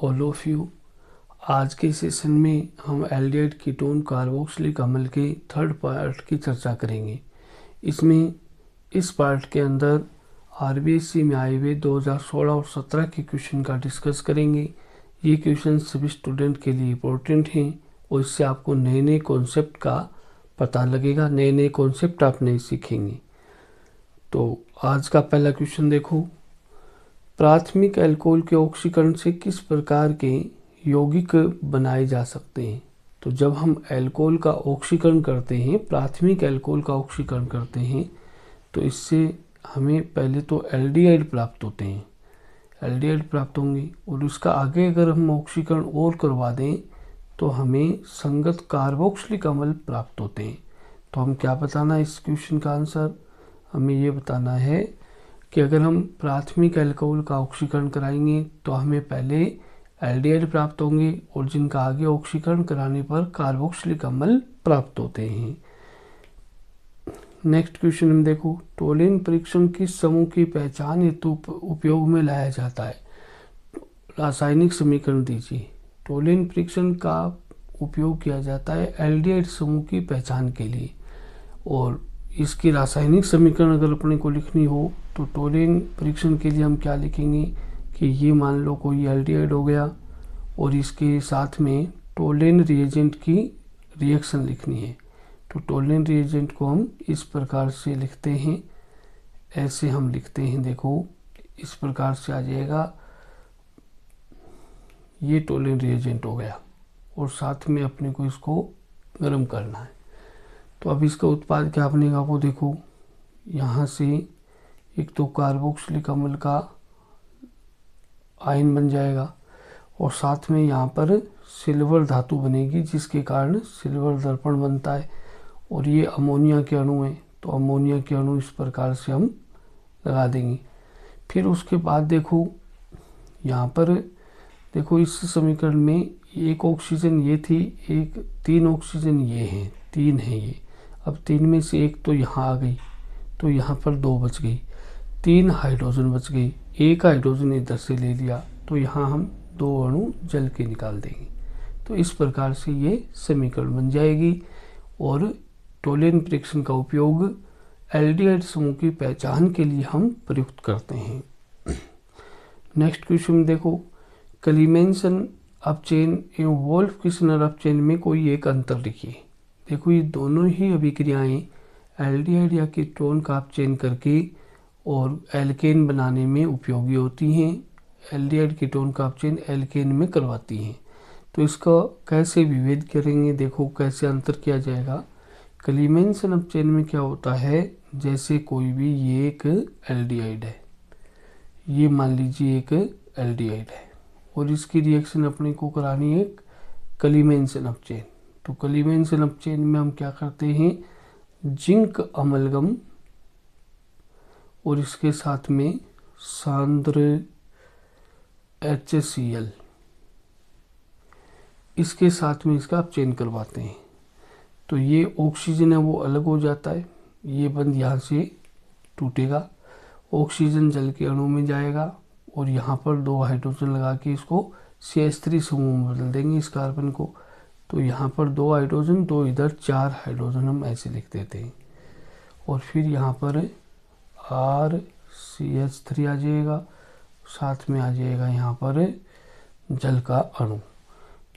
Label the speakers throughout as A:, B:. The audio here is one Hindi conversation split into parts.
A: All of you. आज के सेशन में हम एल्डिहाइड कीटोन कार्बोक्सिलिक अम्ल के थर्ड पार्ट की चर्चा करेंगे। इसमें इस पार्ट के अंदर आरबीएससी में आए हुए 2016 और 17 के क्वेश्चन का डिस्कस करेंगे। ये क्वेश्चन सभी स्टूडेंट के लिए इम्पोर्टेंट हैं और इससे आपको नए नए कॉन्सेप्ट का पता लगेगा, नए नए कॉन्सेप्ट आप नए सीखेंगे। तो आज का पहला क्वेश्चन देखो, प्राथमिक अल्कोहल के ऑक्सीकरण से किस प्रकार के यौगिक बनाए जा सकते हैं। तो जब हम अल्कोहल का ऑक्सीकरण करते हैं, प्राथमिक अल्कोहल का ऑक्सीकरण करते हैं, तो इससे हमें पहले तो एल्डिहाइड प्राप्त होते हैं, एल्डिहाइड प्राप्त होंगे और उसका आगे अगर हम ऑक्सीकरण और करवा दें तो हमें संगत कार्बोक्सिलिक अम्ल प्राप्त होते हैं। तो हम क्या बताना है इस क्वेश्चन का आंसर, हमें ये बताना है कि अगर हम प्राथमिक अल्कोहल का ऑक्सीकरण कराएंगे तो हमें पहले एल्डिहाइड प्राप्त होंगे और जिनका आगे ऑक्सीकरण कराने पर कार्बोक्सिलिक अम्ल प्राप्त होते हैं। नेक्स्ट क्वेश्चन हम देखो, टोलेन परीक्षण किस समूह की पहचान हेतु उपयोग में लाया जाता है। रासायनिक समीकरण दीजिए। टोलेन परीक्षण का उपयोग किया जाता है एल्डिहाइड समूह की पहचान के लिए और इसकी रासायनिक समीकरण अगर अपने को लिखनी हो तो टोलेन परीक्षण के लिए हम क्या लिखेंगे कि ये मान लो कोई एल्डिहाइड हो गया और इसके साथ में टोलेन रिएजेंट की रिएक्शन लिखनी है। तो टोलेन रिएजेंट को हम इस प्रकार से लिखते हैं, ऐसे हम लिखते हैं, देखो इस प्रकार से आ जाएगा, ये टोलेन रिएजेंट हो गया और साथ में अपने को इसको गर्म करना है। तो अब इसका उत्पाद क्या बनेगा वो देखो, यहाँ से एक तो कार्बोक्सिलिक अम्ल का आयन बन जाएगा और साथ में यहाँ पर सिल्वर धातु बनेगी जिसके कारण सिल्वर दर्पण बनता है और ये अमोनिया के अणु हैं, तो अमोनिया के अणु इस प्रकार से हम लगा देंगे। फिर उसके बाद देखो यहाँ पर देखो इस समीकरण में एक ऑक्सीजन ये थी, एक 3 ऑक्सीजन ये हैं, 3 है ये। अब 3 में से एक तो यहाँ आ गई तो यहाँ पर 2 बच गई, 3 हाइड्रोजन बच गई, एक हाइड्रोजन इधर से ले लिया तो यहाँ हम 2 अणु जल के निकाल देंगे। तो इस प्रकार से ये समीकरण बन जाएगी और टोलेन परीक्षण का उपयोग एल्डिहाइड समूह की पहचान के लिए हम प्रयुक्त करते हैं। नेक्स्ट क्वेश्चन देखो, क्लीमेंसन अपचेन एवं वोल्फ किस्नर अपचेन में कोई एक अंतर लिखिए। देखो ये दोनों ही अभिक्रियाएं एल्डिहाइड या कीटोन का अपचयन करके और एल्केन बनाने में उपयोगी होती हैं। एल्डिहाइड कीटोन का अपचयन एल्केन में करवाती हैं। तो इसका कैसे विभेद करेंगे, देखो कैसे अंतर किया जाएगा। क्लीमेंसन अपचयन में क्या होता है, जैसे कोई भी ये एक एल्डिहाइड है, ये मान लीजिए एक एल्डिहाइड है और इसकी रिएक्शन अपने को करानी है क्लीमेंसन अपचयन। तो क्लीमेंसन अपचयन में हम क्या करते हैं, जिंक अमलगम और इसके साथ में सांद्र HCl इसके साथ में इसका अपचयन करवाते हैं। तो ये ऑक्सीजन है वो अलग हो जाता है, ये बंद यहाँ से टूटेगा, ऑक्सीजन जल के अणु में जाएगा और यहाँ पर 2 हाइड्रोजन लगा के इसको CH3 समूह में बदल देंगे इस कार्बन को। तो यहाँ पर 2 हाइड्रोजन, 2 इधर, 4 हाइड्रोजन हम ऐसे लिख देते हैं और फिर यहाँ पर RCH3 आ जाएगा, साथ में आ जाएगा यहाँ पर जल का अणु।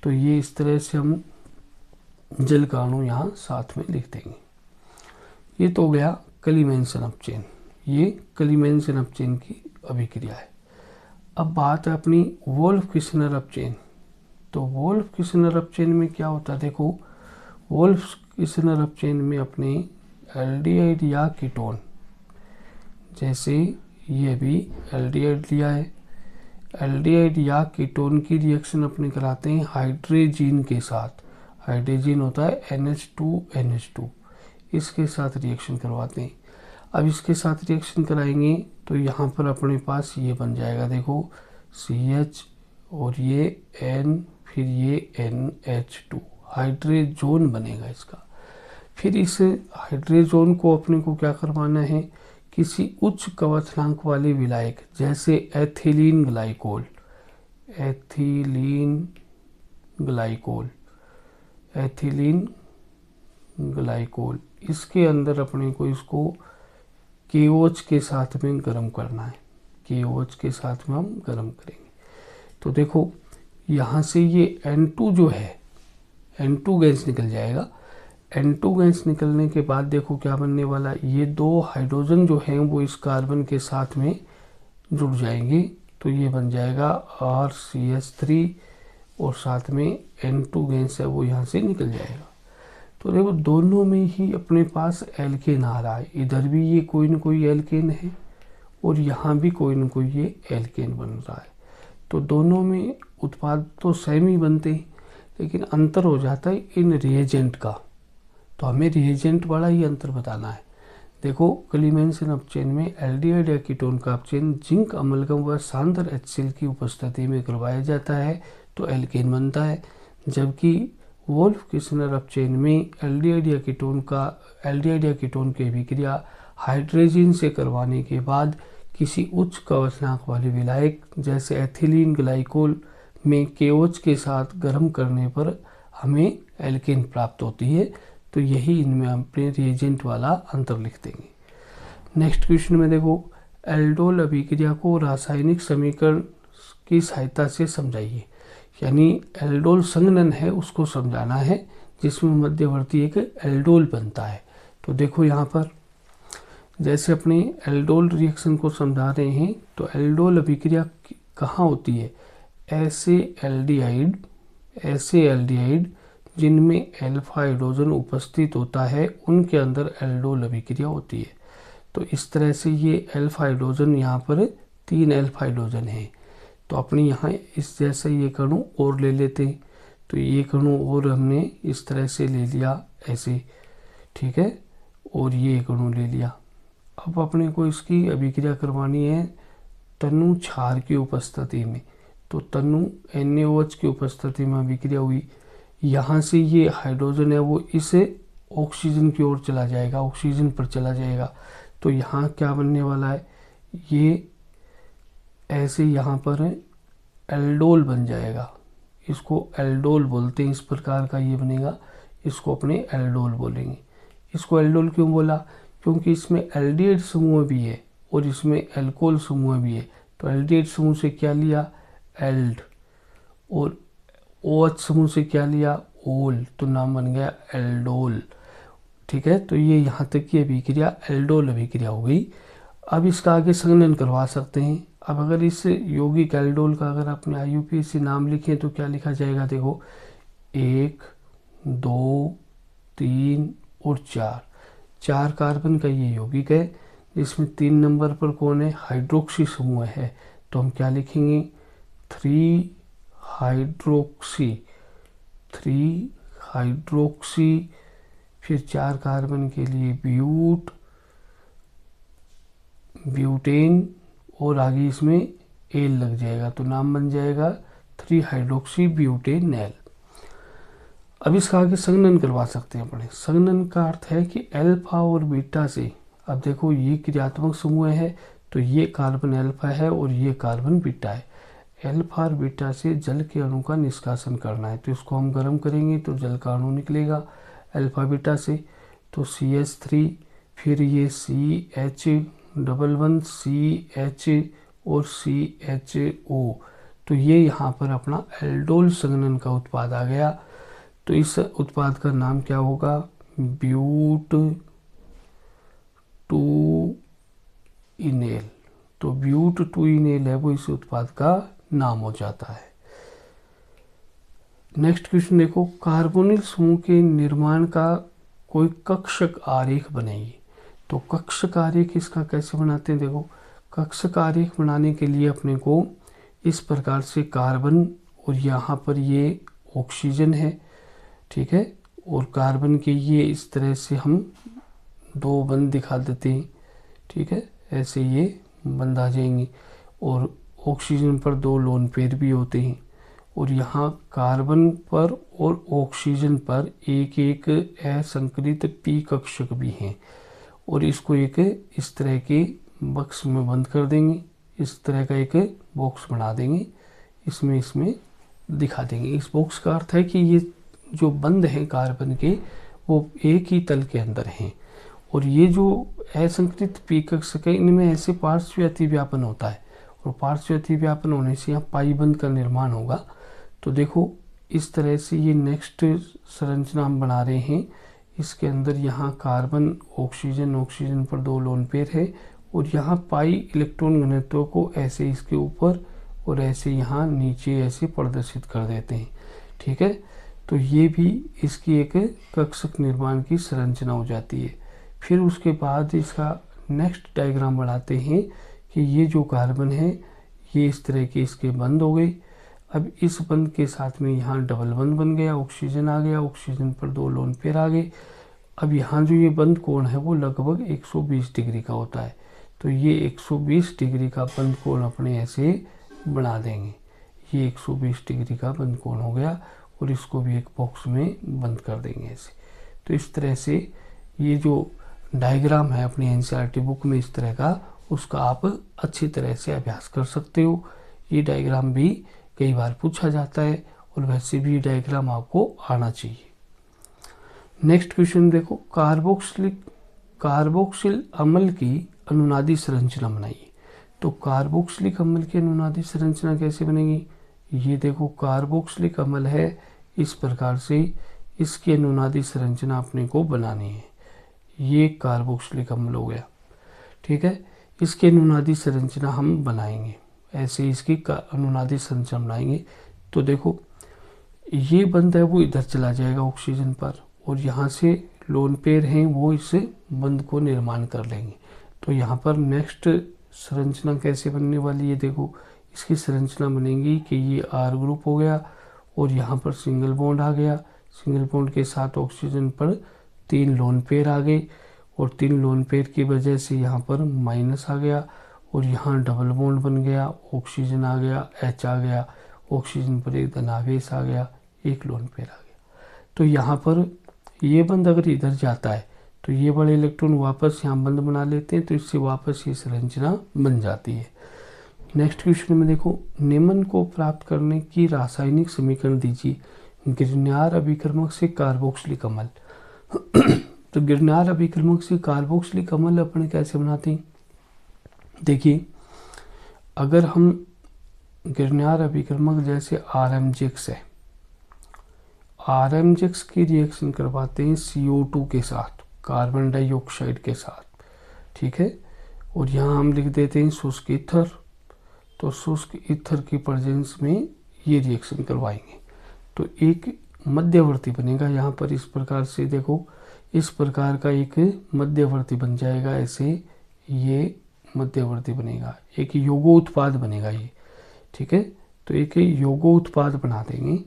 A: तो ये इस तरह से हम जल का अणु यहाँ साथ में लिख देंगे। ये तो हो गया क्लीमेंसन अपचयन, ये क्लीमेंसन अपचयन की अभिक्रिया है। अब बात है अपनी वोल्फ किस्नर अपचयन। तो वोल्फ किस्नर अपचयन में क्या होता है, देखो वोल्फ किस्नर अपचयन में अपने एल्डिहाइड या कीटोन, जैसे ये भी एल्डिहाइड लिया है, एल्डिहाइड या कीटोन की रिएक्शन अपने कराते हैं हाइड्रोजन के साथ। हाइड्रोजन होता है NH2NH2, इसके साथ रिएक्शन करवाते हैं। अब इसके साथ रिएक्शन कराएंगे तो यहाँ पर अपने पास ये बन जाएगा, देखो CH और ये N, फिर ये NH2, हाइड्रोजन बनेगा इसका। फिर इस हाइड्रोजन को अपने को क्या करवाना है, किसी उच्च कवचनांक वाले विलायक जैसे ethylene glycol, ethylene glycol, ethylene glycol. इसके अंदर अपने को इसको KOH के साथ में गर्म करना है, KOH के साथ में हम गर्म करेंगे। तो देखो यहाँ से ये N2 जो है, N2 गैस निकल जाएगा। N2 गैस निकलने के बाद देखो क्या बनने वाला, ये 2 हाइड्रोजन जो हैं वो इस कार्बन के साथ में जुड़ जाएंगे, तो ये बन जाएगा RCH3 और साथ में N2 गैस है वो यहाँ से निकल जाएगा। तो देखो दोनों में ही अपने पास एल्केन आ रहा है, इधर भी ये कोई न कोई एल्केन है और यहाँ भी कोई न कोई ये एल्केन बन रहा है। तो दोनों में उत्पाद तो सेम ही बनते हैं, लेकिन अंतर हो जाता है इन रिएजेंट का। तो हमें रिएजेंट वाला ही अंतर बताना है। देखो क्लीमेंसन अपचयन में एल्डिहाइड या कीटोन का अपचयन जिंक अमलगम व सांद्र HCl की उपस्थिति में करवाया जाता है तो एल्केन बनता है, जबकि वोल्फ किस्नर अपचयन में एल्डिहाइड या कीटोन की अभिक्रिया हाइड्रोजन से करवाने के बाद किसी उच्च कवचनांक वाले विलायक जैसे एथिलीन ग्लाइकोल में KOH के साथ गर्म करने पर हमें एल्केन प्राप्त होती है। तो यही इनमें हम अपने रिएजेंट वाला अंतर लिख देंगे। नेक्स्ट क्वेश्चन में देखो, एल्डोल अभिक्रिया को रासायनिक समीकरण की सहायता से समझाइए। यानी एल्डोल संघनन है उसको समझाना है, जिसमें मध्यवर्ती एक एल्डोल बनता है। तो देखो यहाँ पर जैसे अपने एल्डोल रिएक्शन को समझा रहे हैं, तो एल्डोल अभिक्रिया कहाँ होती है, ऐसे एल्डिहाइड जिनमें अल्फा हाइड्रोजन उपस्थित होता है उनके अंदर एल्डोल अभिक्रिया होती है। तो इस तरह से ये अल्फा हाइड्रोजन, यहाँ पर 3 अल्फा हाइड्रोजन है, तो अपने यहाँ इस जैसा ये कणु और ले लेते हैं। तो ये कणु और हमने इस तरह से ले लिया ऐसे, ठीक है, और ये कणु ले लिया। अब अपने को इसकी अभिक्रिया करवानी है तनु क्षार की उपस्थिति में। तो तनु NaOH की उपस्थिति में अभिक्रिया हुई, यहाँ से ये हाइड्रोजन है वो इस ऑक्सीजन की ओर चला जाएगा, ऑक्सीजन पर चला जाएगा। तो यहाँ क्या बनने वाला है, ये ऐसे यहाँ पर एल्डोल बन जाएगा, इसको एल्डोल बोलते हैं। इस प्रकार का ये बनेगा, इसको अपने एल्डोल बोलेंगे। इसको एल्डोल क्यों बोला, क्योंकि इसमें एल्डिहाइड समूह भी है और इसमें एल्कोहल समूह भी है। तो एल्डिहाइड समूह से क्या लिया, एल्ड, और OH समूह से क्या लिया, ओल, तो नाम बन गया एल्डोल। ठीक है, तो ये यहाँ तक की अभिक्रिया एल्डोल अभिक्रिया हो गई। अब इसका आगे संघनन करवा सकते हैं। अब अगर इस यौगिक एल्डोल का अगर अपने IUPAC से नाम लिखें तो क्या लिखा जाएगा, देखो 1, 2, 3 और 4 कार्बन का ये यौगिक है, जिसमें 3 नंबर पर कौन है, हाइड्रोक्सी समूह है। तो हम क्या लिखेंगे, 3 हाइड्रोक्सी, फिर 4 कार्बन के लिए ब्यूटेन और आगे इसमें एल लग जाएगा, तो नाम बन जाएगा 3 हाइड्रोक्सी ब्यूटेनैल। अब इसका आगे संघनन करवा सकते हैं अपने। संघनन का अर्थ है कि अल्फा और बीटा से, अब देखो ये क्रियात्मक समूह है, तो ये कार्बन अल्फा है और ये कार्बन बीटा है। अल्फा और बीटा से जल के अणु का निष्कासन करना है, तो इसको हम गर्म करेंगे तो जल का अणु निकलेगा अल्फा बीटा से। तो CH3, फिर ये CH11 CH और CHO, तो ये यहाँ पर अपना एल्डोल संघनन का उत्पाद आ गया। तो इस उत्पाद का नाम क्या होगा, ब्यूट-2-इनेल। तो ब्यूट-2-इनेल है वो इस उत्पाद का नाम हो जाता है। नेक्स्ट क्वेश्चन देखो, कार्बोनिल समूह के निर्माण का कोई कक्षक आरेख बनाइए। तो कक्षक आरेख इसका कैसे बनाते हैं, देखो कक्षक आरेख बनाने के लिए अपने को इस प्रकार से कार्बन और यहाँ पर ये ऑक्सीजन है, ठीक है, और कार्बन के ये इस तरह से हम 2 बंद दिखा देते हैं, ठीक है, ऐसे ये बंद आ जाएंगे। और ऑक्सीजन पर 2 लोन पेयर भी होते हैं, और यहाँ कार्बन पर और ऑक्सीजन पर एक एक असंकरित p कक्षक भी हैं, और इसको एक इस तरह के बक्स में बंद कर देंगे, इस तरह का एक बॉक्स बना देंगे, इसमें दिखा देंगे। इस बॉक्स का अर्थ है कि ये जो बंध हैं कार्बन के वो एक ही तल के अंदर हैं, और ये जो असंकृत पी कक्षक है इनमें ऐसे पार्श्व अतिव्यापन होता है, और पार्श्व अतिव्यापन होने से यहाँ पाई बंध का निर्माण होगा। तो देखो इस तरह से ये नेक्स्ट संरचना हम बना रहे हैं। इसके अंदर यहाँ कार्बन ऑक्सीजन, ऑक्सीजन पर 2 लोन पेयर है, और यहाँ पाई इलेक्ट्रॉन घनत्व को ऐसे इसके ऊपर और ऐसे यहाँ नीचे ऐसे प्रदर्शित कर देते हैं। ठीक है, तो ये भी इसकी एक कक्षक निर्माण की संरचना हो जाती है। फिर उसके बाद इसका नेक्स्ट डायग्राम बनाते हैं कि ये जो कार्बन है ये इस तरह के इसके बंध हो गए। अब इस बंध के साथ में यहाँ डबल बंध बन गया, ऑक्सीजन आ गया, ऑक्सीजन पर 2 लोन पेयर आ गए। अब यहाँ जो ये बंध कोण है वो लगभग 120 डिग्री का होता है, तो ये 120 डिग्री का बंध कोण अपने ऐसे बना देंगे। ये 120 डिग्री का बंध कोण हो गया, और इसको भी एक बॉक्स में बंद कर देंगे ऐसे। तो इस तरह से ये जो डायग्राम है अपनी एनसीईआरटी बुक में इस तरह का, उसका आप अच्छी तरह से अभ्यास कर सकते हो। ये डायग्राम भी कई बार पूछा जाता है, और वैसे भी ये डायग्राम आपको आना चाहिए। नेक्स्ट क्वेश्चन देखो, कार्बोक्सिल अम्ल की अनुनादी संरचना बनाइए। तो कार्बोक्सिलिक अम्ल की अनुनादी संरचना कैसे बनेगी? ये देखो कार्बोक्सिलिक अम्ल है, इस प्रकार से इसकी अनुनादी संरचना अपने को बनानी है। ये कार्बोक्सिलिक अम्ल हो गया। ठीक है, इसकी अनुनादी संरचना हम बनाएंगे, ऐसे इसकी अनुनादी संरचना बनाएंगे। तो देखो ये बंध है वो इधर चला जाएगा ऑक्सीजन पर, और यहाँ से लोन पेयर हैं वो इस बंध को निर्माण कर लेंगे। तो यहाँ पर नेक्स्ट संरचना कैसे बनने वाली है? देखो इसकी संरचना बनेगी कि ये आर ग्रुप हो गया, और यहाँ पर सिंगल बॉन्ड आ गया, सिंगल बॉन्ड के साथ ऑक्सीजन पर 3 लोन पेयर आ गए, और 3 लोन पेयर की वजह से यहाँ पर माइनस आ गया, और यहाँ डबल बॉन्ड बन गया, ऑक्सीजन आ गया, H आ गया, ऑक्सीजन पर एक धनावेश आ गया, 1 लोन पेयर आ गया। तो यहाँ पर ये बंध अगर इधर जाता है तो ये बड़े इलेक्ट्रॉन वापस यहाँ बंध बना लेते हैं, तो इससे वापस ये संरचना बन जाती है। नेक्स्ट क्वेश्चन में देखो, निम्न को प्राप्त करने की रासायनिक समीकरण दीजिए। गिरनार अभिकर्मक से कार्बोक्सिलिक अम्ल। तो गिरनार अभिकर्मक से कार्बोक्सिलिक अम्ल अपने कैसे बनाते हैं? देखिए अगर हम गिरनार अभिकर्मक जैसे RMGX है, RMGX की रिएक्शन करवाते हैं CO2 के साथ, कार्बन डाइऑक्साइड के साथ। ठीक है, और यहाँ हम लिख देते हैं शुष्क ईथर। तो शुष्क ईथर की प्रेजेंस में ये रिएक्शन करवाएंगे, तो एक मध्यवर्ती बनेगा यहाँ पर। इस प्रकार से देखो इस प्रकार का एक मध्यवर्ती बन जाएगा, ऐसे ये मध्यवर्ती बनेगा, एक योगो उत्पाद बनेगा ये। ठीक है, तो एक योगो उत्पाद बना देंगे,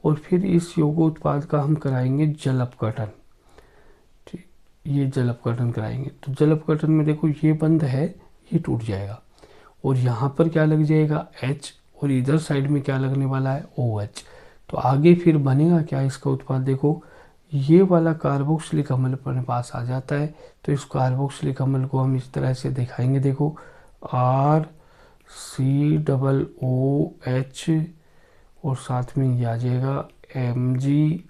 A: और फिर इस योगो उत्पाद का हम कराएंगे जल अपघटन। ठीक, ये जल अपघटन कराएंगे। तो जल अपघटन में देखो ये बंध है ये टूट जाएगा, और यहाँ पर क्या लग जाएगा H, और इधर साइड में क्या लगने वाला है OH। तो आगे फिर बनेगा क्या इसका उत्पाद? देखो ये वाला कार्बोक्सिलिक अम्ल अपने पास आ जाता है। तो इस कार्बोक्सिलिक अम्ल को हम इस तरह से दिखाएंगे, देखो RCOOH, और साथ में ये आ जाएगा MgXOH।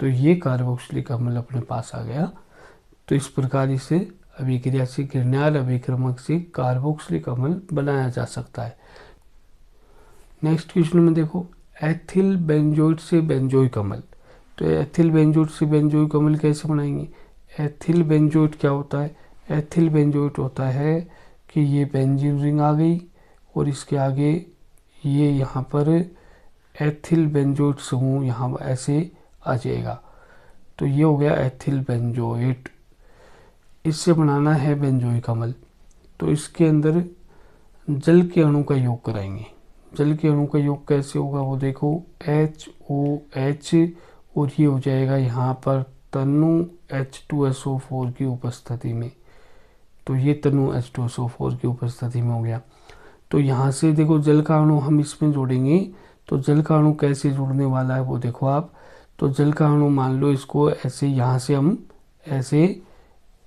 A: तो ये कार्बोक्सिलिक अम्ल अपने पास आ गया। तो इस प्रकार इसे अभिक्रिया से गिरनार अभिक्रमक से कार्बोक्सिलिक अम्ल बनाया जा सकता है। नेक्स्ट क्वेश्चन में देखो, एथिल बेंजोइट से बेंजोइक अम्ल। तो एथिल बेंजोइट से बेंजोइक अम्ल कैसे बनाएंगे? एथिल बेंजोइट क्या होता है? एथिल बेंजोइट होता है कि ये बेंजीन रिंग आ गई, और इसके आगे ये यहाँ पर एथिल बेंजोइट समूह यहाँ ऐसे आ जाएगा। तो ये हो गया एथिल बेंजोइट। इससे बनाना है बेंजोइक अम्ल, तो इसके अंदर जल के अणु का योग कराएंगे। जल के अणु का योग कैसे होगा वो देखो, HOH, और ये हो जाएगा यहाँ पर तनु H2SO4 की उपस्थिति में। तो ये तनु H2SO4 की उपस्थिति में हो गया। तो यहाँ से देखो जल का अणु हम इसमें जोड़ेंगे। तो जल का अणु कैसे जुड़ने वाला है वो देखो आप। तो जल का अणु मान लो इसको ऐसे, यहाँ से हम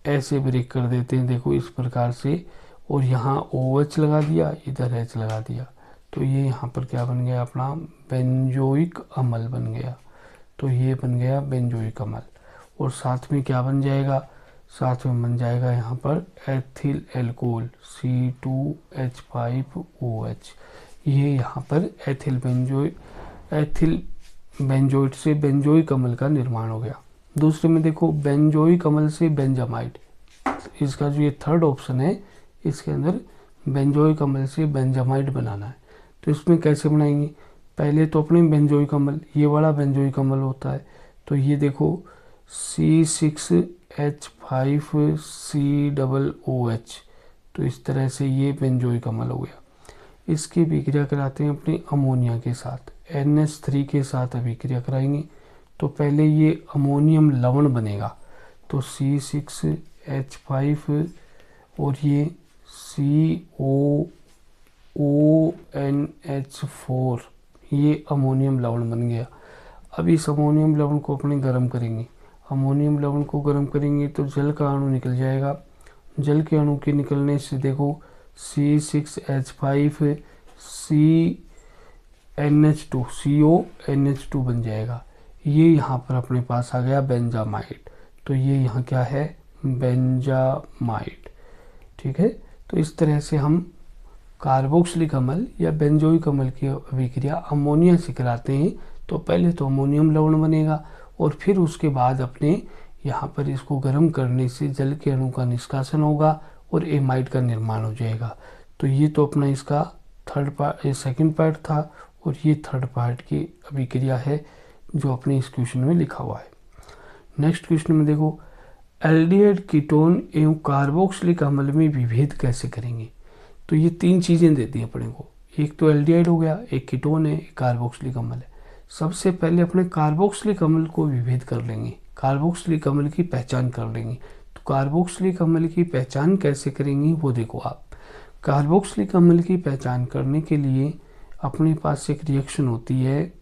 A: ऐसे ब्रेक कर देते हैं, देखो इस प्रकार से, और यहाँ OH लगा दिया, इधर H लगा दिया, तो ये यहाँ पर क्या बन गया अपना बेंजोइक अम्ल बन गया। तो ये बन गया बेंजोइक अम्ल। और साथ में क्या बन जाएगा, साथ में बन जाएगा यहाँ पर एथिल एल्कोहल C2H5OH। ये यहाँ पर एथिल बेंजोइट से बेंजोइक अम्ल का निर्माण हो गया। दूसरे में देखो बेंजोइक अम्ल से बेंजामाइड, इसका जो ये थर्ड ऑप्शन है इसके अंदर बेंजोइक अम्ल से बेंजामाइड बनाना है। तो इसमें कैसे बनाएंगे, पहले तो अपने बेंजोइक अम्ल, ये वाला बेंजोइक अम्ल होता है, तो ये देखो C6H5COOH, तो इस तरह से ये बेंजोइक अम्ल हो गया। इसकी अभिक्रिया कराते हैं अपने अमोनिया के साथ, NH3 के साथ अभिक्रिया कराएंगे। तो पहले ये अमोनियम लवण बनेगा, तो C6H5 और ये COONH4, ये अमोनियम लवण बन गया। अब इस अमोनियम लवण को अपने गर्म करेंगे, अमोनियम लवण को गर्म करेंगे तो जल का अणु निकल जाएगा। जल के अणु के निकलने से देखो C6H5 CONH2 बन जाएगा। ये यहाँ पर अपने पास आ गया बेंजामाइड, तो ये यहाँ क्या है बेंजामाइड। ठीक है, तो इस तरह से हम कार्बोक्सिलिक अम्ल या बेंजोइक अम्ल की अभिक्रिया अमोनिया से कराते हैं। तो पहले तो अमोनियम लवण बनेगा और फिर उसके बाद अपने यहाँ पर इसको गर्म करने से जल के अणु का निष्कासन होगा और एमाइड का निर्माण हो जाएगा। तो ये तो अपना इसका सेकंड पार्ट था और ये थर्ड पार्ट की अभिक्रिया है जो अपने इस क्वेश्चन में लिखा हुआ है। नेक्स्ट क्वेश्चन में देखो एल्डिहाइड कीटोन एवं कार्बोक्सिलिक अम्ल में विभेद कैसे करेंगे। तो ये तीन चीज़ें देती हैं अपने को, एक तो एल्डिहाइड हो गया, एक कीटोन है, एक कार्बोक्सिलिक अम्ल है। सबसे पहले अपने कार्बोक्सिलिक अम्ल को विभेद कर लेंगे, कार्बोक्सिलिक अम्ल की पहचान कर लेंगे। तो कार्बोक्सिलिक अम्ल की पहचान कैसे करेंगे वो देखो आप। कार्बोक्सिलिक अम्ल की पहचान करने के लिए अपने पास एक रिएक्शन होती है,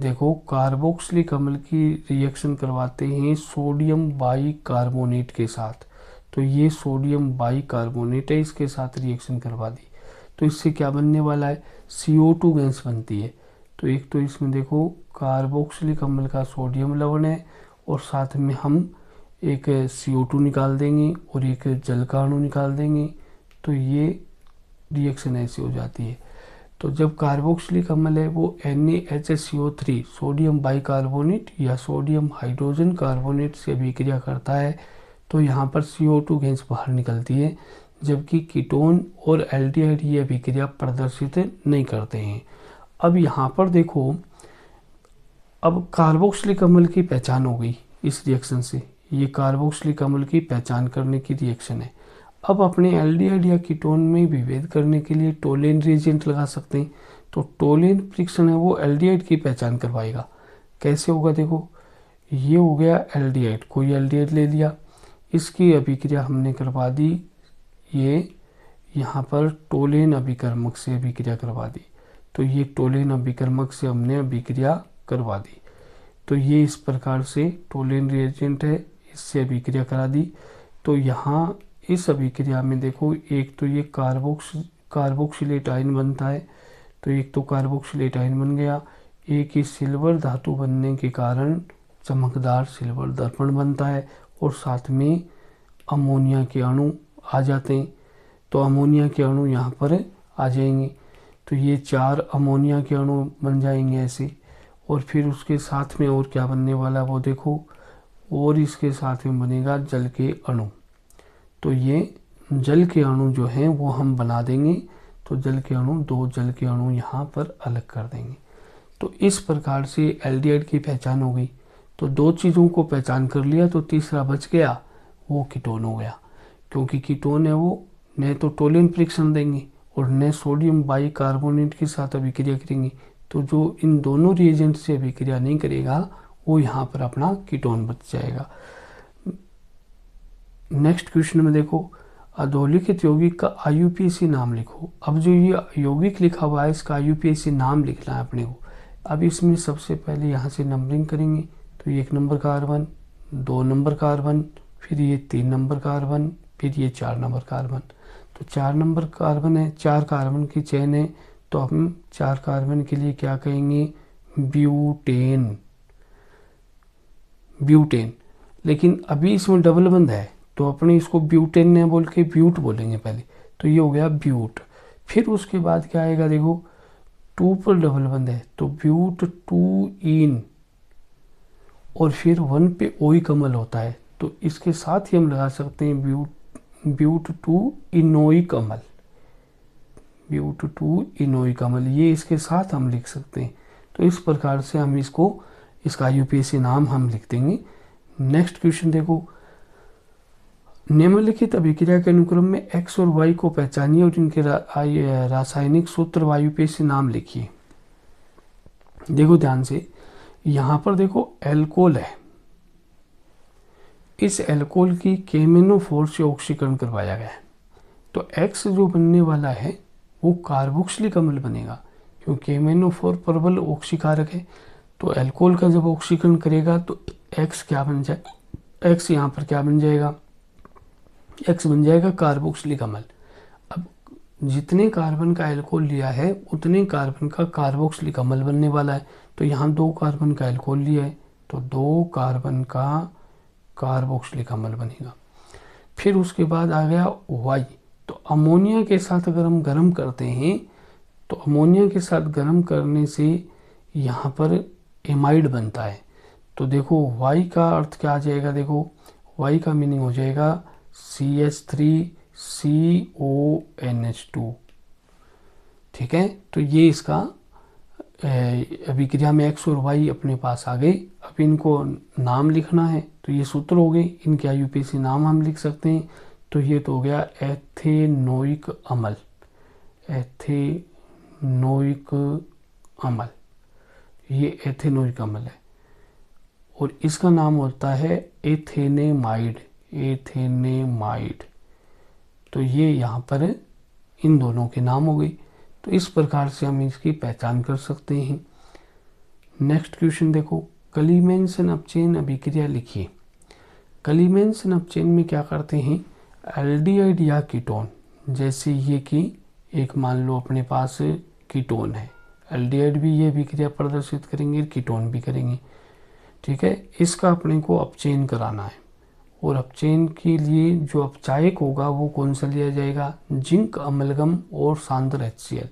A: देखो कार्बोक्सिलिक अम्ल की रिएक्शन करवाते हैं सोडियम बाइकार्बोनेट के साथ। तो ये सोडियम बाइकार्बोनेट है, इसके साथ रिएक्शन करवा दी, तो इससे क्या बनने वाला है CO2 गैस बनती है। तो एक तो इसमें देखो कार्बोक्सिलिक अम्ल का सोडियम लवण है और साथ में हम एक CO2 निकाल देंगे और एक जल का अणु निकाल देंगे, तो ये रिएक्शन ऐसी हो जाती है। तो जब कार्बोक्सिलिक अम्ल है वो NaHCO3 सोडियम बाइकार्बोनेट या सोडियम हाइड्रोजन कार्बोनेट से अभिक्रिया करता है, तो यहाँ पर CO2 गैस बाहर निकलती है, जबकि कीटोन और एल्डिहाइड ये अभिक्रिया प्रदर्शित नहीं करते हैं। अब यहाँ पर देखो, अब कार्बोक्सिलिक अम्ल की पहचान हो गई इस रिएक्शन से, ये कार्बोक्सिलिक अम्ल की पहचान करने की रिएक्शन है। अब अपने एल्डिहाइड या कीटोन में विभेद करने के लिए टोलेन रिएजेंट लगा सकते हैं। तो टोलेन फ्रिक्शन है वो एल्डिहाइड की पहचान करवाएगा। कैसे होगा देखो, ये हो गया एल्डिहाइड, कोई एल्डिहाइड ले लिया, इसकी अभिक्रिया हमने करवा दी, ये यहाँ पर टोलेन अभिकर्मक से अभिक्रिया करवा दी। तो ये टोलेन अभिकर्मक से हमने अभिक्रिया करवा दी, तो ये इस प्रकार से टोलेन रिएजेंट है, इससे अभिक्रिया करा दी। तो यहाँ इस अभिक्रिया में देखो एक तो ये कार्बोक्सिलेट आयन बनता है, तो एक तो कार्बोक्सिलेट आयन बन गया, एक ही सिल्वर धातु बनने के कारण चमकदार सिल्वर दर्पण बनता है और साथ में अमोनिया के अणु आ जाते हैं। तो अमोनिया के अणु यहाँ पर आ जाएंगे, तो ये 4 अमोनिया के अणु बन जाएंगे ऐसे। और फिर उसके साथ में और क्या बनने वाला वो देखो, और इसके साथ में बनेगा जल के अणु। तो ये जल के अणु जो हैं वो हम बना देंगे, तो जल के अणु 2 जल के अणु यहाँ पर अलग कर देंगे। तो इस प्रकार से एल्डिहाइड की पहचान हो गई। तो 2 चीज़ों को पहचान कर लिया, तो तीसरा बच गया, वो कीटोन हो गया, क्योंकि कीटोन है वो न तो टोलेन फ्रिक्शन देंगे और न सोडियम बाइकार्बोनेट के साथ अभिक्रिया करेंगे। तो जो इन दोनों रिएजेंट से अभिक्रिया नहीं करेगा वो यहाँ पर अपना कीटोन बच जाएगा। नेक्स्ट क्वेश्चन में देखो अधोलिखित यौगिक का IUPAC नाम लिखो। अब जो ये यौगिक लिखा हुआ है इसका IUPAC नाम लिखना है अपने को। अब इसमें सबसे पहले यहाँ से नंबरिंग करेंगे, तो 1 नंबर कार्बन, 2 नंबर कार्बन, फिर ये 3 नंबर कार्बन, फिर ये 4 नंबर कार्बन। तो 4 नंबर कार्बन है, 4 कार्बन की चेन है, तो हम 4 कार्बन के लिए क्या कहेंगे, ब्यूटेन। ब्यूटेन। लेकिन अभी इसमें डबल बंद है तो अपने इसको ब्यूटेन ने बोल के ब्यूट बोलेंगे पहले, तो ये हो गया ब्यूट। फिर उसके बाद क्या आएगा, देखो 2 पर डबल बंद है तो ब्यूट 2 इन, और फिर 1 पे ओई कमल होता है तो इसके साथ ही हम लगा सकते हैं ब्यूट 2 इनोई कमल। ब्यूट 2 इनोई कमल, ये इसके साथ हम लिख सकते हैं। तो इस प्रकार से हम इसका यूपीएससी नाम हम लिख देंगे। नेक्स्ट क्वेश्चन देखो, निम्नलिखित अभिक्रिया के अनुक्रम में एक्स और वाई को पहचानिए और इनके रासायनिक सूत्र व यूपीएससी नाम लिखिए। देखो ध्यान से, यहाँ पर देखो एल्कोहल है, इस एल्कोहल की KMnO4 से ऑक्सीकरण करवाया गया है, तो X जो बनने वाला है वो कार्बोक्सिलिक अम्ल बनेगा, क्योंकि KMnO4 प्रबल ऑक्सीकारक है। तो एल्कोहल का जब ऑक्सीकरण करेगा तो X क्या बन जाए, X यहाँ पर क्या बन जाएगा, X बन जाएगा कार्बोक्सिलिक अम्ल। अब जितने कार्बन का एल्कोहल लिया है उतने कार्बन का कार्बोक्सिलिक अम्ल बनने वाला है, तो यहाँ 2 कार्बन का एल्कोहल लिया है तो 2 कार्बन का कार्बोक्सिलिक अम्ल बनेगा। फिर उसके बाद आ गया Y, तो अमोनिया के साथ अगर हम गर्म करते हैं तो अमोनिया के साथ गर्म करने से यहाँ पर एमाइड बनता है। तो देखो Y का अर्थ क्या आ जाएगा, देखो Y का मीनिंग हो जाएगा CH3CONH2। ठीक है, तो ये इसका अभिक्रिया में X और Y अपने पास आ गए। अब इनको नाम लिखना है, तो ये सूत्र हो गए, इनके यूपीएससी नाम हम लिख सकते हैं। तो ये तो हो गया एथेनोइक अम्ल, एथेनोइक अम्ल, ये एथेनोइक अम्ल है, और इसका नाम होता है एथेनेमाइड, एथेनेमाइड। तो ये यहाँ पर इन दोनों के नाम हो गए। तो इस प्रकार से हम इसकी पहचान कर सकते हैं। नेक्स्ट क्वेश्चन देखो, कलीमेंसन अपचयन अभिक्रिया लिखिए। कलीमेंसन अपचयन में क्या करते हैं, एल्डिहाइड या कीटोन, जैसे ये कि एक मान लो अपने पास कीटोन है, एल्डिहाइड भी ये अभिक्रिया प्रदर्शित करेंगे, कीटोन भी करेंगे। ठीक है, इसका अपने को अपचयन कराना है, और अपचयन के लिए जो अपचायक होगा वो कौन सा लिया जाएगा, जिंक अमलगम और सांद्र HCl।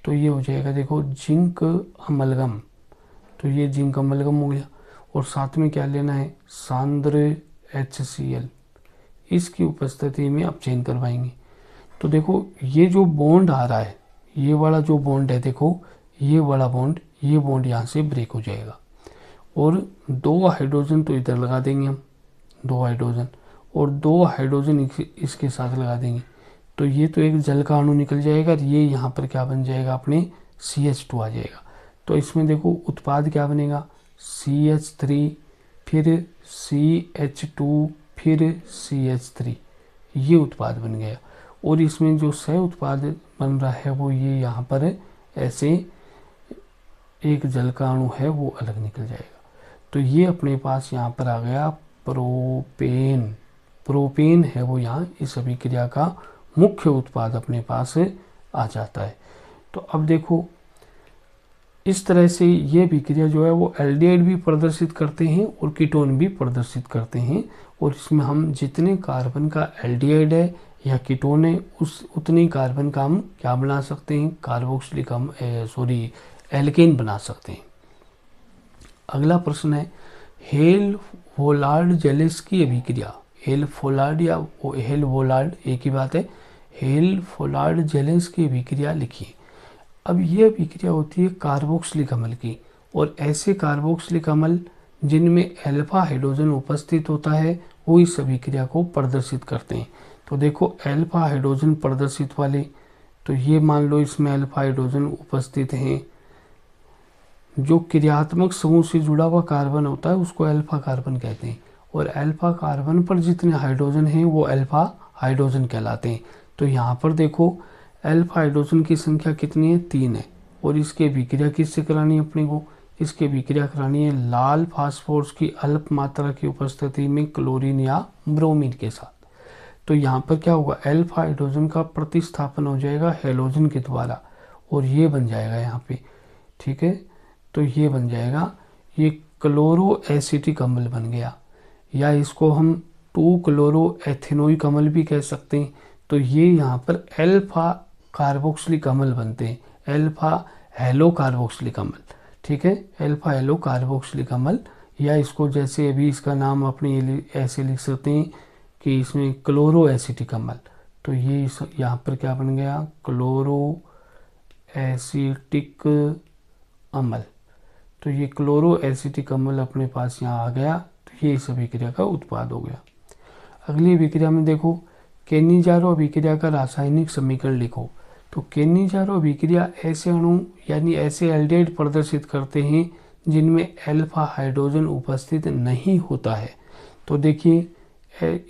A: तो ये हो जाएगा देखो जिंक अमलगम, तो ये जिंक अमलगम हो गया, और साथ में क्या लेना है, सांद्र HCl, इसकी उपस्थिति में अपचयन करवाएंगे। तो देखो ये जो बॉन्ड आ रहा है, ये वाला जो बॉन्ड है, देखो ये वाला बॉन्ड, ये बॉन्ड यहाँ से ब्रेक हो जाएगा, और 2 हाइड्रोजन तो इधर लगा देंगे हम, 2 हाइड्रोजन, और 2 हाइड्रोजन इसके साथ लगा देंगे, तो ये तो एक जल का अणु निकल जाएगा, ये यहाँ पर क्या बन जाएगा, अपने CH2 आ जाएगा। तो इसमें देखो उत्पाद क्या बनेगा, CH3, फिर CH2, फिर CH3, ये उत्पाद बन गया। और इसमें जो सह उत्पाद बन रहा है वो ये यहाँ पर ऐसे एक जल का अणु है वो अलग निकल जाएगा। तो ये अपने पास यहाँ पर आ गया प्रोपेन, प्रोपेन है वो यहाँ इस अभिक्रिया का मुख्य उत्पाद अपने पास आ जाता है। तो अब देखो इस तरह से ये अभिक्रिया जो है वो एल्डिहाइड भी प्रदर्शित करते हैं और कीटोन भी प्रदर्शित करते हैं, और इसमें हम जितने कार्बन का एल्डिहाइड है या कीटोन है उतने कार्बन का हम क्या बना सकते हैं, कार्बोक्सिलिक एल्केन बना सकते हैं। अगला प्रश्न है, हेल वोलार्ड जेलिस की अभिक्रिया। हेल फोलार्ड या हेल वोलार्ड एक ही बात है, हेल फोलार्ड जेलिस की अभिक्रिया लिखिए। अब ये अभिक्रिया होती है कार्बोक्सिलिक अम्ल की, और ऐसे कार्बोक्सिलिक अम्ल जिनमें अल्फा हाइड्रोजन उपस्थित होता है वो इस अभिक्रिया को प्रदर्शित करते हैं। तो देखो अल्फा हाइड्रोजन प्रदर्शित वाले, तो ये मान लो इसमें अल्फा हाइड्रोजन उपस्थित हैं। जो क्रियात्मक समूह से जुड़ा हुआ कार्बन होता है उसको अल्फा कार्बन कहते हैं, और अल्फा कार्बन पर जितने हाइड्रोजन हैं वो अल्फा हाइड्रोजन कहलाते हैं। तो यहाँ पर देखो अल्फा हाइड्रोजन की संख्या कितनी है, 3 है, और इसके अभिक्रिया किससे करानी है अपने को, इसकी अभिक्रिया करानी है लाल फास्फोरस की अल्प मात्रा की उपस्थिति में क्लोरीन या ब्रोमीन के साथ। तो यहाँ पर क्या होगा, अल्फा हाइड्रोजन का प्रतिस्थापन हो जाएगा हैलोजन के द्वारा और ये बन जाएगा यहाँ पे, ठीक है। तो ये बन जाएगा, ये क्लोरो एसिटिक अम्ल बन गया, या इसको हम 2 क्लोरो एथेनोइक अम्ल भी कह सकते हैं। तो ये यहाँ पर अल्फा कार्बोक्सिलिक अम्ल बनते हैं, अल्फा हेलो कार्बोक्सिलिक अम्ल, ठीक है, अल्फा हेलो कार्बोक्सिलिक अम्ल। या इसको जैसे अभी इसका नाम अपने ऐसे लिख सकते हैं कि इसमें क्लोरो एसिटिक अम्ल। तो ये यहाँ पर क्या बन गया, क्लोरो एसिटिक अम्ल। तो ये क्लोरो एसिटिक अम्ल अपने पास यहाँ आ गया, तो ये इस अभिक्रिया का उत्पाद हो गया। अगली अभिक्रिया में देखो, केनिजारो अभिक्रिया का रासायनिक समीकरण लिखो। तो केनिजारो अभिक्रिया ऐसे अणु यानी ऐसे एल्डिहाइड प्रदर्शित करते हैं जिनमें अल्फा हाइड्रोजन उपस्थित नहीं होता है। तो देखिए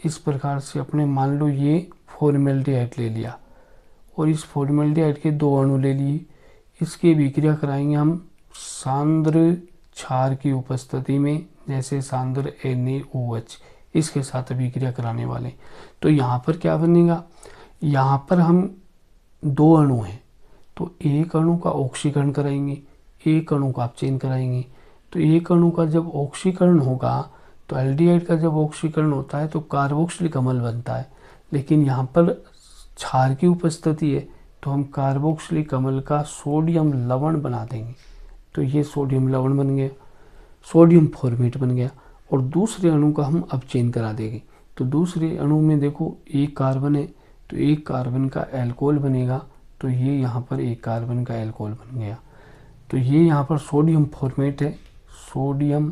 A: इस प्रकार से अपने मान लो ये फॉर्मेल्डिहाइड ले लिया और इस फॉर्मेल्डिहाइड के 2 अणु ले लिए, इसकी अभिक्रिया कराएंगे हम सांद्र क्षार की उपस्थिति में, जैसे सांद्र NaOH, इसके साथ अभिक्रिया कराने वाले। तो यहाँ पर क्या बनेगा, यहाँ पर हम 2 अणु हैं, तो एक अणु का ऑक्सीकरण कराएंगे, एक अणु का अपचयन कराएंगे। तो एक अणु का जब ऑक्सीकरण होगा, तो एल्डिहाइड का जब ऑक्सीकरण होता है तो कार्बोक्सिलिक अम्ल बनता है, लेकिन यहाँ पर क्षार की उपस्थिति है तो हम कार्बोक्सिलिक अम्ल का सोडियम लवण बना देंगे। तो ये सोडियम लवण बन गया, सोडियम फॉर्मेट बन गया, और दूसरे अणु का हम अपचयन करा देंगे। तो दूसरे अणु में देखो एक कार्बन है, तो एक कार्बन का एल्कोहल बनेगा, तो ये यहाँ पर एक कार्बन का एल्कोहल बन गया। तो ये यहाँ पर सोडियम फॉर्मेट है, सोडियम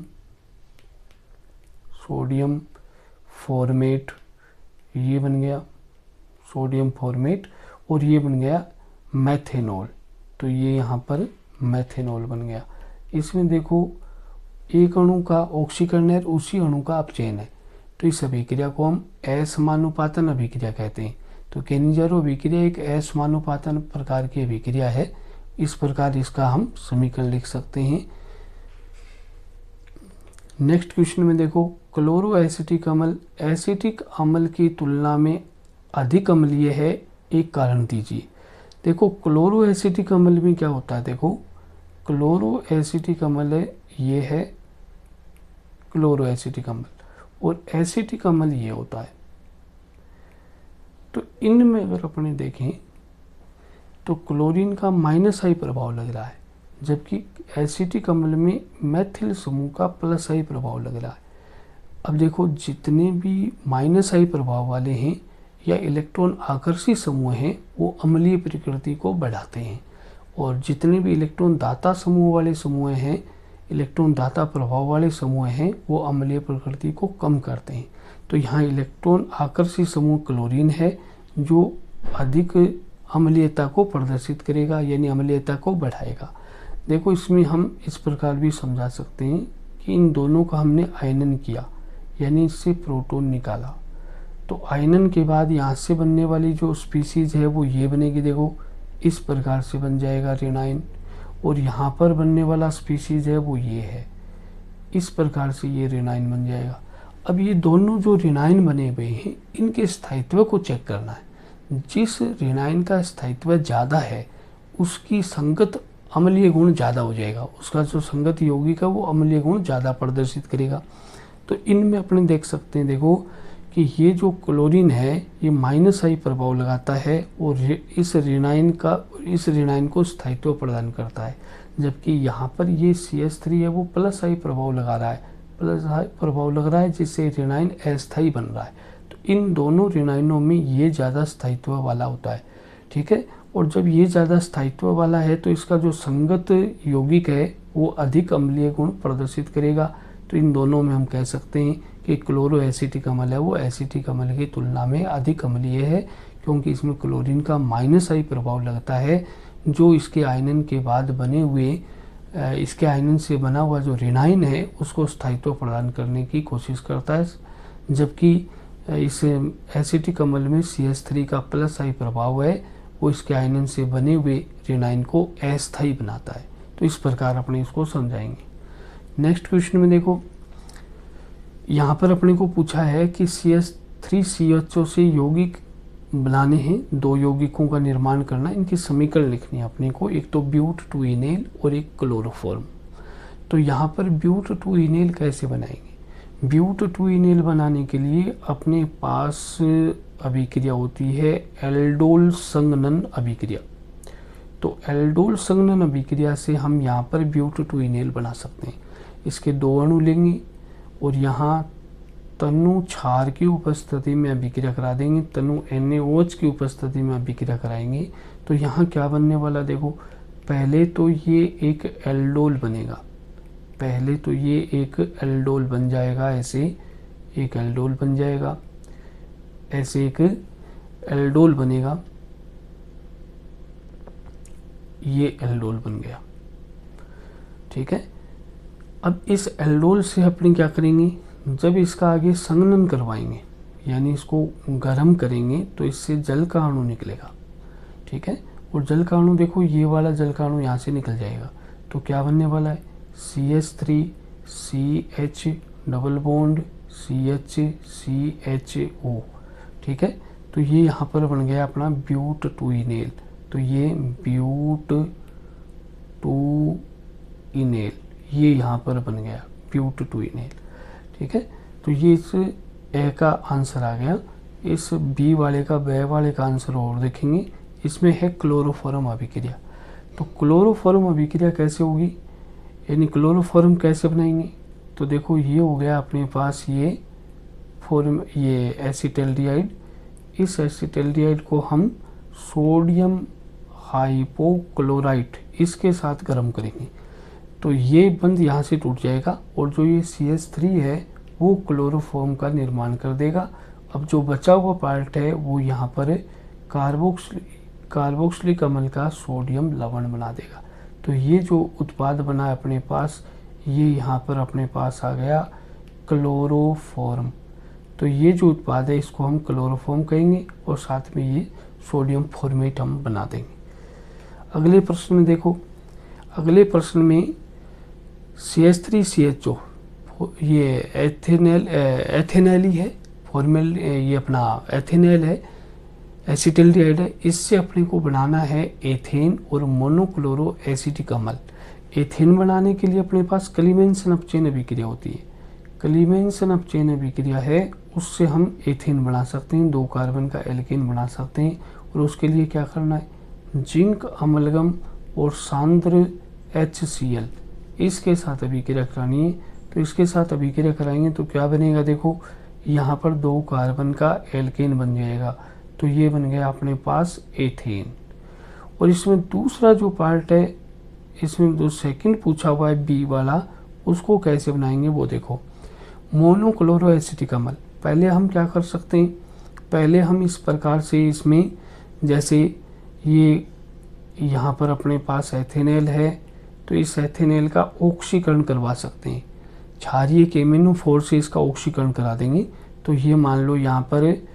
A: फॉर्मेट ये बन गया, सोडियम फॉर्मेट, और ये बन गया मेथेनॉल। तो ये यहाँ पर मेथेनॉल बन गया। इसमें देखो एक अणु का ऑक्सीकरण है, उसी अणु का अपचयन है, तो इस अभिक्रिया को हम असमानुपातन अभिक्रिया कहते हैं। तो केनिजारो अभिक्रिया एक असमानुपातन प्रकार की अभिक्रिया है, इस प्रकार इसका हम समीकरण लिख सकते हैं। नेक्स्ट क्वेश्चन में देखो, क्लोरो एसिटिक अम्ल एसिटिक अम्ल की तुलना में अधिक अम्लीय है, एक कारण दीजिए। देखो क्लोरो एसिटिक अम्ल में क्या होता है, देखो क्लोरो एसिटिक अम्ल ये है क्लोरो एसिटिक अम्ल, और एसिटिक अम्ल ये होता है। तो इनमें अगर अपने देखें तो क्लोरीन का -I प्रभाव लग रहा है, जबकि एसिटिक अम्ल में मेथिल समूह का +I प्रभाव लग रहा है। अब देखो जितने भी -I प्रभाव वाले हैं या इलेक्ट्रॉन आकर्षी समूह हैं वो अम्लीय प्रकृति को बढ़ाते हैं, और जितने भी इलेक्ट्रॉन दाता समूह वाले समूह हैं, इलेक्ट्रॉन दाता प्रभाव वाले समूह हैं, वो अम्लीय प्रकृति को कम करते हैं। तो यहाँ इलेक्ट्रॉन आकर्षी समूह क्लोरीन है जो अधिक अम्लीयता को प्रदर्शित करेगा, यानी अम्लीयता को बढ़ाएगा। देखो इसमें हम इस प्रकार भी समझा सकते हैं कि इन दोनों का हमने आयनन किया, यानी इससे प्रोटॉन निकाला, तो आयनन के बाद यहाँ से बनने वाली जो स्पीसीज है वो ये बनेगी, देखो इस प्रकार से बन जाएगा रेनाइन, और यहाँ पर बनने वाला स्पीसीज है वो ये है, इस प्रकार से ये रेनाइन बन जाएगा। अब ये दोनों जो रेनाइन बने हुए हैं इनके स्थायित्व को चेक करना है। जिस रेनाइन का स्थायित्व ज़्यादा है उसकी संगत अम्लीय गुण ज़्यादा हो जाएगा, उसका जो संगत यौगिक है वो अम्लीय गुण ज़्यादा प्रदर्शित करेगा। तो इनमें अपने देख सकते हैं, देखो कि ये जो क्लोरीन है ये -I प्रभाव लगाता है और इस रेनाइन को स्थायित्व प्रदान करता है, जबकि यहाँ पर ये CH3 है वो +I प्रभाव लगा रहा है, +I प्रभाव लग रहा है, जिससे रेनाइन अस्थायी बन रहा है। तो इन दोनों रेनाइनों में ये ज़्यादा स्थायित्व वाला होता है, ठीक है। और जब ये ज़्यादा स्थायित्व वाला है तो इसका जो संगत यौगिक है वो अधिक अम्लीय गुण प्रदर्शित करेगा। तो इन दोनों में हम कह सकते हैं कि क्लोरो एसिटिक अम्ल है वो एसिटिक अम्ल की तुलना में अधिक अम्लीय है, क्योंकि इसमें क्लोरीन का -I प्रभाव लगता है, जो इसके आयनन के बाद बने हुए इसके आयनन से बना हुआ जो रेनाइन है उसको स्थायित्व प्रदान करने की कोशिश करता है, जबकि इस एसिटिक अम्ल में CH3 का +I प्रभाव है वो इसके आयनन से बने हुए रेनाइन को अस्थायी बनाता है। तो इस प्रकार अपने इसको समझाएंगे। नेक्स्ट क्वेश्चन में देखो, यहाँ पर अपने को पूछा है कि 3CHO से यौगिक बनाने हैं, 2 यौगिकों का निर्माण करना, इनकी समीकरण लिखनी है अपने को, एक तो ब्यूट 2 इनेल और एक क्लोरोफॉर्म। तो यहाँ पर ब्यूट 2 इनेल कैसे बनाएंगे? ब्यूट 2 इनेल बनाने के लिए अपने पास अभिक्रिया होती है एल्डोल संघनन अभिक्रिया। तो एल्डोल संघनन अभिक्रिया से हम यहाँ पर ब्यूट 2 इनेल बना सकते हैं। इसके 2 अणु लेंगे और यहाँ तनु क्षार की उपस्थिति में अभिक्रिया करा देंगे, तनु NaOH की उपस्थिति में अभिक्रिया कराएंगे। तो यहाँ क्या बनने वाला देखो, पहले तो ये एक एल्डोल बनेगा, पहले तो ये एक एल्डोल बन जाएगा, ऐसे एक एल्डोल बन जाएगा, ऐसे एक एल्डोल बनेगा, ये एल्डोल बन गया। ठीक है, अब इस एल्डोल से अपने क्या करेंगे, जब इसका आगे संघनन करवाएंगे यानी इसको गर्म करेंगे तो इससे जल का अणु निकलेगा। ठीक है, और जल का अणु देखो, ये वाला जल का अणु यहाँ से निकल जाएगा। तो क्या बनने वाला है, CH3 CH double bond CH CHO। ठीक है, तो ये यहाँ पर बन गया अपना ब्यूट 2 इनेल। तो ये ब्यूट 2 इनेल, ये यहाँ पर बन गया ब्यूट 2 इनेल। ठीक है, तो ये इस ए का आंसर आ गया। इस बी वाले का, ब वाले का आंसर और देखेंगे, इसमें है क्लोरोफॉर्म अभिक्रिया। तो क्लोरोफॉर्म अभिक्रिया कैसे होगी, यानी क्लोरोफॉर्म कैसे बनाएंगे? तो देखो ये हो गया अपने पास ये एसिटल्डिहाइड। इस एसिटल्डिहाइड को हम सोडियम हाइपोक्लोराइट इसके साथ गर्म करेंगे, तो ये बंद यहाँ से टूट जाएगा और जो ये CH3 है वो क्लोरोफॉर्म का निर्माण कर देगा। अब जो बचा हुआ पार्ट है वो यहाँ पर कार्बोक्सिलिक अम्ल का सोडियम लवण बना देगा। तो ये जो उत्पाद बना है अपने पास, ये यहाँ पर अपने पास आ गया क्लोरोफॉर्म। तो ये जो उत्पाद है इसको हम क्लोरोफॉर्म कहेंगे और साथ में ये सोडियम फॉर्मेट हम बना देंगे। अगले प्रश्न में देखो, अगले प्रश्न में CH3CHO ये एथेनॉल ही है, फॉर्मल ये अपना एथेनॉल है, एसिटल्डिहाइड है। इससे अपने को बनाना है एथेन और मोनोक्लोरो एसिटिक अम्ल। एथेन बनाने के लिए अपने पास क्लीमेंसन अपचयन अभिक्रिया होती है, क्लीमेंसन अपचयन अभिक्रिया है, उससे हम एथेन बना सकते हैं, 2 कार्बन का एल्केन बना सकते हैं। और उसके लिए क्या करना है, जिंक अमलगम और सांद्र HCl इसके साथ अभिक्रिया करानी है। तो इसके साथ अभिक्रिया कराएंगे तो क्या बनेगा, देखो यहाँ पर 2 कार्बन का एल्केन बन जाएगा। तो ये बन गया अपने पास एथेन। और इसमें दूसरा जो पार्ट है, इसमें जो सेकंड पूछा हुआ है बी वाला, उसको कैसे बनाएंगे वो देखो, मोनोक्लोरो एसिटिक अम्ल। पहले हम क्या कर सकते हैं, पहले हम इस प्रकार से इसमें, जैसे ये यहाँ पर अपने पास एथेनॉल है तो इस एथेनॉल का ऑक्सीकरण करवा सकते हैं, क्षारीय KMnO4 से इसका ऑक्सीकरण करा देंगे। तो ये मान लो यहाँ पर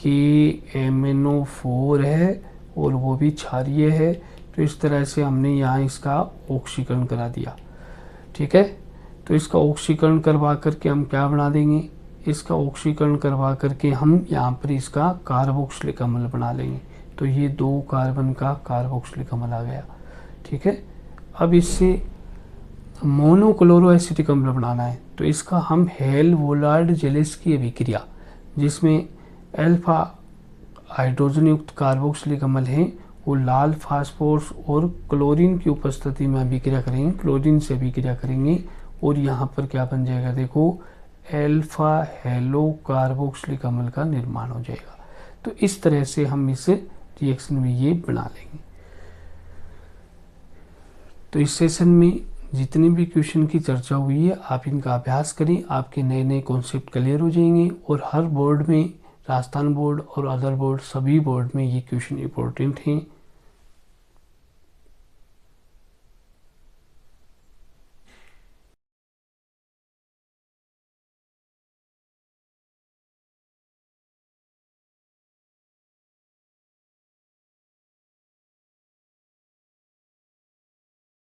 A: KMnO4 है और वो भी क्षारीय है, तो इस तरह से हमने यहाँ इसका ऑक्सीकरण करा दिया। ठीक है, तो इसका ऑक्सीकरण करवा करके हम क्या बना देंगे, इसका ऑक्सीकरण करवा करके हम यहाँ पर इसका कार्बोक्सिलिक अम्ल बना लेंगे। तो ये 2 कार्बन का कार्बोक्सिलिक अम्ल आ गया। ठीक है, अब इससे मोनोक्लोरो एसिटिक अम्ल बनाना है, तो इसका हम हेल-वोलार्ड-जेलेस्की अभिक्रिया, जिसमें अल्फा हाइड्रोजन युक्त कार्बोक्सिलिक अम्ल है, वो लाल फास्फोरस और क्लोरीन की उपस्थिति में अभिक्रिया करेंगे, क्लोरीन से अभिक्रिया करेंगे और यहाँ पर क्या बन जाएगा, देखो अल्फा हेलो कार्बोक्सिलिक अम्ल का निर्माण हो जाएगा। तो इस तरह से हम इस रिएक्शन में ये बना लेंगे। तो इस सेशन में जितने भी क्वेश्चन की चर्चा हुई है आप इनका अभ्यास करें, आपके नए नए कॉन्सेप्ट क्लियर हो जाएंगे। और हर बोर्ड में, राजस्थान बोर्ड और अदर बोर्ड, सभी बोर्ड में ये क्वेश्चन इंपॉर्टेंट हैं।